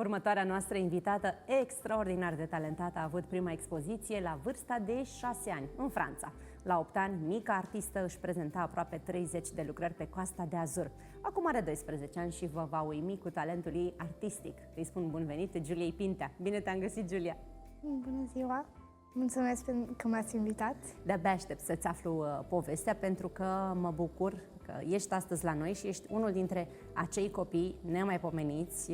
Următoarea noastră invitată, extraordinar de talentată, a avut prima expoziție la vârsta de 6 ani, în Franța. La 8 ani, mica artistă își prezenta aproape 30 de lucrări pe Coasta de Azur. Acum are 12 ani și vă va uimi cu talentul ei artistic. Îi spun bun venit Giuliei Pintea. Bine te-am găsit, Giulia! Bună ziua! Mulțumesc că m-ați invitat. De-abia aștept să-ți aflu povestea, pentru că mă bucur că ești astăzi la noi și ești unul dintre acei copii nemaipomeniți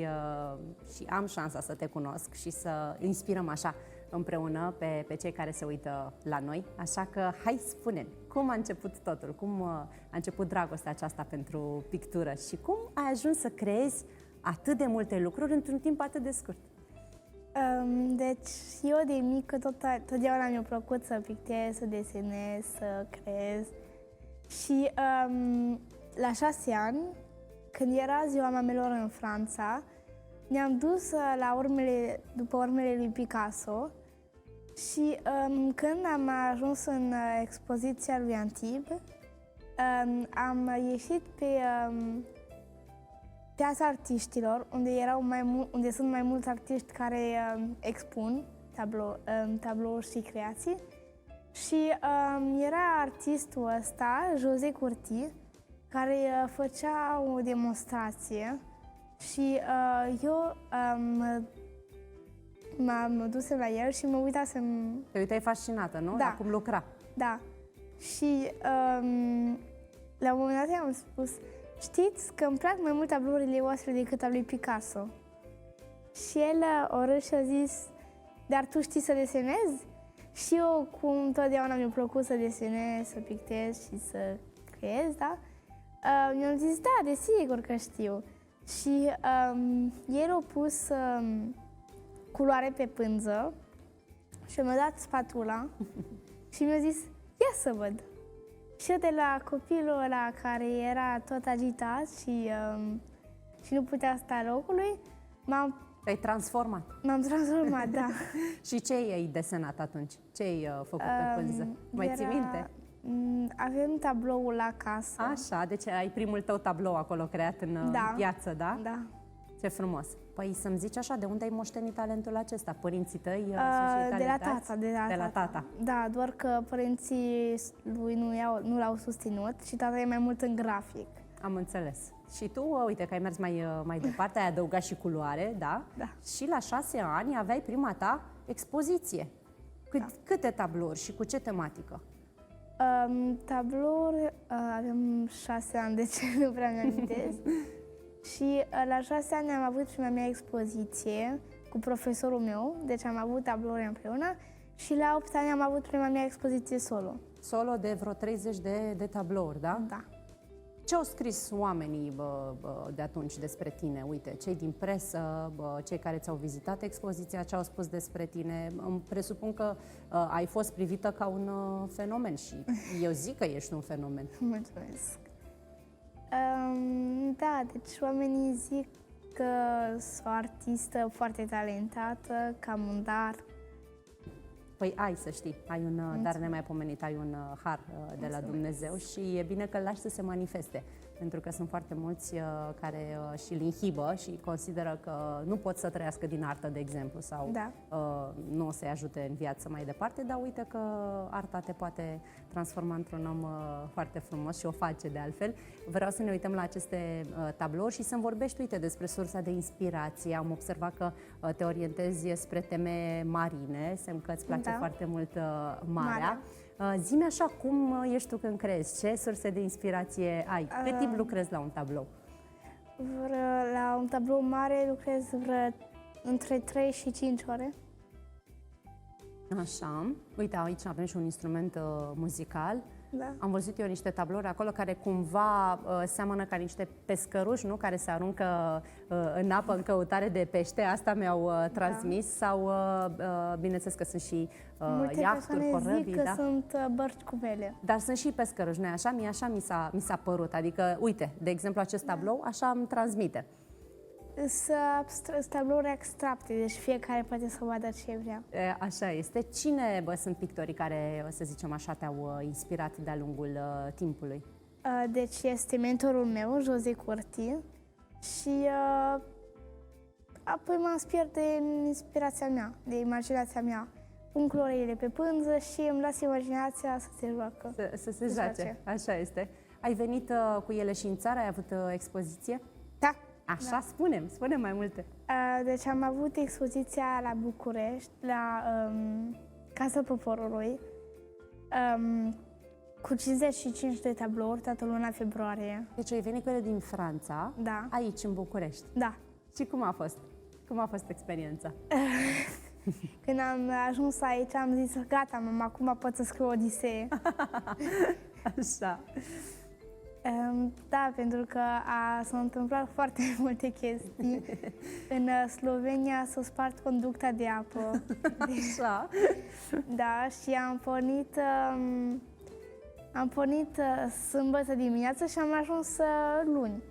și am șansa să te cunosc și să inspirăm așa împreună pe cei care se uită la noi. Așa că hai, spune-mi, cum a început totul? Cum a început dragostea aceasta pentru pictură și cum ai ajuns să creezi atât de multe lucruri într-un timp atât de scurt? Deci, eu de mică totdeauna mi-a plăcut să pictez, să desenez, să creez. Și la 6 ani, când era ziua mamelor în Franța, ne-am dus după urmele lui Picasso și când am ajuns în expoziția lui Antibes, am ieșit pe Piața Artiștilor, unde sunt mai mulți artiști care expun tablouri și creații. Și era artistul ăsta, José Curti, care făcea o demonstrație și eu m-am dus la el și mă uitasem. Te uitai fascinată, nu? Da. La cum lucra. Da. Și la un moment dat i-am spus: știți că îmi plac mai mult tablourile voastre decât al lui Picasso. Și el o râs și a zis: dar tu știi să desenezi? Și eu, cum totdeauna mi-a plăcut să desenez, să pictez și să creez, da? Mi-am zis: da, desigur că știu. Și el a pus culoare pe pânză și mi-a dat spatula și mi-a zis: ia să văd. Și eu, de la copilul ăla care era tot agitat și nu putea sta locului, Te-ai transformat. m-am transformat, da. Și ce ai desenat atunci? Ce ai făcut pe pânză? Mai ții minte? Avem tabloul la casă. Așa, deci ai primul tău tablou acolo creat în piață, da? Da. Ce frumos! Păi să-mi zici așa, de unde ai moștenit talentul acesta? Părinții tăi sunt și De la talentați? tata, De la tata. Da, doar că părinții lui nu l-au susținut și tata e mai mult în grafic. Am înțeles. Și tu, uite că ai mers mai departe, ai adăugat și culoare, da? Da. Și la 6 ani aveai prima ta expoziție. Câte tablouri și cu ce tematică? Tablouri, avem 6 ani, deci nu prea mi-amintesc. Și la 6 ani am avut prima mea expoziție cu profesorul meu, deci am avut tablouri împreună. Și la 8 ani am avut prima mea expoziție solo. Solo de vreo 30 de tablouri, da? Da. Ce au scris oamenii de atunci despre tine? Uite, cei din presă, cei care ți-au vizitat expoziția, ce au spus despre tine? Îmi presupun că ai fost privită ca un fenomen și eu zic că ești un fenomen. Mulțumesc. Da, deci oamenii zic că sunt o artistă foarte talentată, ca un dar. Păi ai, să știi, ai un dar nemaipomenit, ai un har de la Dumnezeu și e bine că îl lași să se manifeste. Pentru că sunt foarte mulți care și îl inhibă și consideră că nu pot să trăiască din artă, de exemplu, sau nu o să-i ajute în viață mai departe, dar uite că arta te poate transforma într-un om foarte frumos și o face de altfel. Vreau să ne uităm la aceste tablouri și să-mi vorbești, uite, despre sursa de inspirație. Am observat că te orientezi spre teme marine, semn că îți place foarte mult marea. Zi-mi așa, cum ești tu când creezi? Ce surse de inspirație ai? Cât timp lucrezi la un tablou? La un tablou mare lucrez între 3 și 5 ore. Așa. Uite, aici avem și un instrument muzical. Da. Am văzut eu niște tablouri acolo care cumva seamănă ca niște pescăruși, nu? Care se aruncă în apă în căutare de pește. Asta mi-au transmis. Sau, bineînțeles că sunt și iahturi, corăbii. Zic că sunt bărci cu vele. Dar sunt și pescăruși, nu-i așa? Așa mi s-a părut. Adică, uite, de exemplu, acest tablou așa îmi transmite. Sunt tablouri abstracte, deci fiecare poate să vadă ce vrea. Așa este. Cine sunt pictorii care, să zicem așa, te-au inspirat de-a lungul timpului? Deci este mentorul meu, José Curti, și apoi mă inspir de inspirația mea, de imaginația mea. Pun culorile pe pânză și îmi las imaginația să se joacă. Să se joace, așa este. Ai venit cu ele și în țară? Ai avut expoziție? Da. Așa, Da. spune mai multe. Deci am avut expoziția la București, la Casa Poporului, cu 55 de tablouri, toată luna februarie. Deci ai venit cu ele din Franța, Da. aici, în București. Da. Și cum a fost? Cum a fost experiența? Când am ajuns aici, am zis, gata, mama, acum pot să scriu Odisee. Așa. Da, pentru că s-au întâmplat foarte multe chestii. În Slovenia s-a spart conducta de apă. Așa. Da, și am pornit sâmbătă dimineață și am ajuns luni.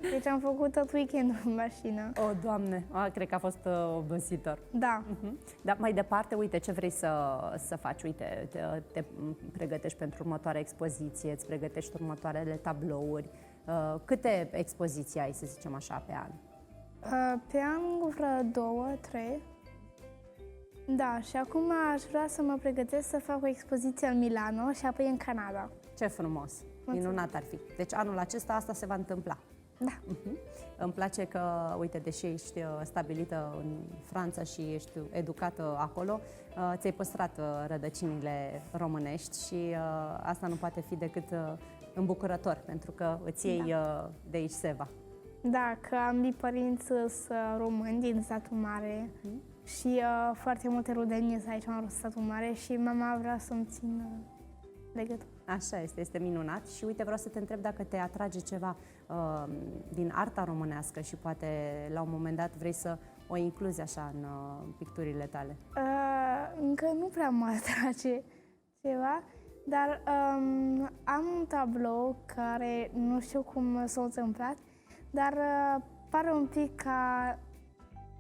Deci am făcut tot weekendul în mașină. O, Doamne, cred că a fost obositor. Da. Dar mai departe, uite, ce vrei să faci? Uite, te pregătești pentru următoarea expoziție, îți pregătești următoarele tablouri. Câte expoziții ai, să zicem așa, pe an? Pe an vreo 2, 3. Da, și acum aș vrea să mă pregătesc să fac o expoziție în Milano și apoi în Canada. Ce frumos! Mulțumesc. Minunat ar fi. Deci anul acesta asta se va întâmpla. Da. Îmi place că, uite, deși ești stabilită în Franța și ești educată acolo, ți-ai păstrat rădăcinile românești și asta nu poate fi decât îmbucurător, pentru că îți iei de aici seva. Da, că ambii părinți sunt români din satul mare și foarte multe rudeni sunt aici în satul mare și mama vrea să-mi țină legătura. Așa este minunat și uite, vreau să te întreb dacă te atrage ceva din arta românească și poate la un moment dat vrei să o incluzi așa în picturile tale. Încă nu prea mă atrage ceva, dar am un tablou care nu știu cum s-a întâmplat, dar pare un pic ca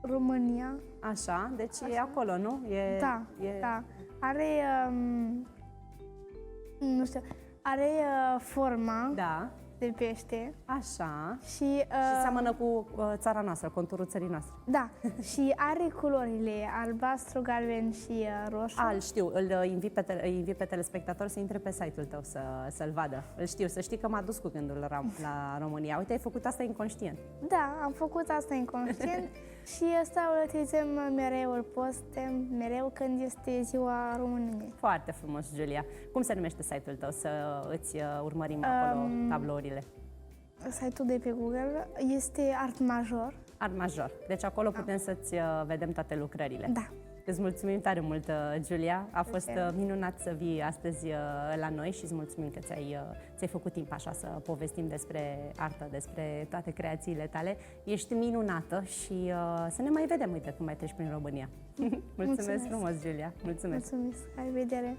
România. Așa, deci Așa. e acolo, nu? Da. Are, nu știu, are forma Da, de pește așa. și, Și seamănă cu țara noastră, conturul țării noastre. da, și are culorile albastru, galben și roșu. Îl știu, îl invit pe telespectator să intre pe site-ul tău să-l vadă. Îl știu, să știi că m-a dus cu gândul la România. Uite, ai făcut asta inconștient. Da, am făcut asta inconștient și asta o utilizăm mereu, îl postem mereu când este ziua României. Foarte frumos, Giulia. Cum se numește site-ul tău să îți urmărim acolo tablourile? Site-ul de pe Google este Art Major. Art Major. Deci acolo putem să-ți vedem toate lucrările. Da. Îți mulțumim tare mult, Giulia. A fost Plăcere. minunat să vii astăzi la noi și îți mulțumim că ți-ai făcut timp așa să povestim despre artă, despre toate creațiile tale. Ești minunată și să ne mai vedem, uite, când mai treci prin România. Mulțumesc frumos, Giulia. Mulțumesc. Mulțumesc. La revedere.